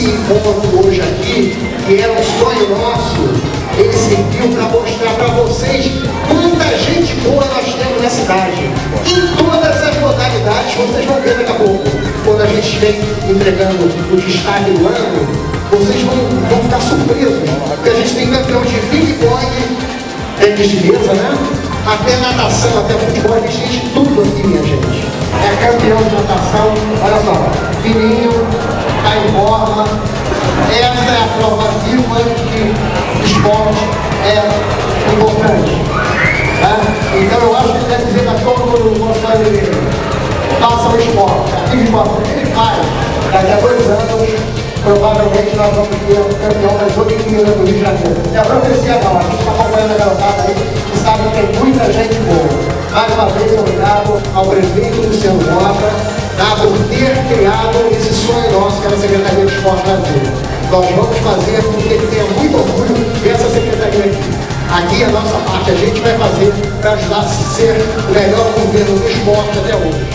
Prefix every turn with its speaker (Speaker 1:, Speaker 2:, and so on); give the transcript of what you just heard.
Speaker 1: esse encontro hoje aqui, que era um sonho nosso, ele serviu para mostrar para vocês quanta gente boa nós temos na cidade. Em todas as modalidades, vocês vão ver daqui a pouco. Quando a gente vem entregando o destaque do ano, vocês vão ficar surpresos, porque a gente tem campeão de ping-pong, tênis de mesa, né? Até natação, até futebol, a gente tem de tudo aqui, minha gente. É campeão de natação, olha só, fininho, tá em forma. Essa é a prova viva de esporte, é importante. Né? Então eu acho que deve dizer para todo mundo no nosso brasileiro, faça o esporte, aquele esporte que ele faz, daqui a 2 anos, provavelmente nós vamos ter o campeão das Olimpíadas do Rio de Janeiro. É a profecia não, a gente está acompanhando a garotada aí, que sabe que tem muita gente boa. Mais uma vez, obrigado ao prefeito Luciano Mota, por ter criado esse sonho nosso, que era a Secretaria de Esporte Brasileira. Nós vamos fazer com que ele tenha muito orgulho dessa secretaria aqui. Aqui a nossa parte a gente vai fazer para ajudar a ser o melhor governo do esporte até hoje.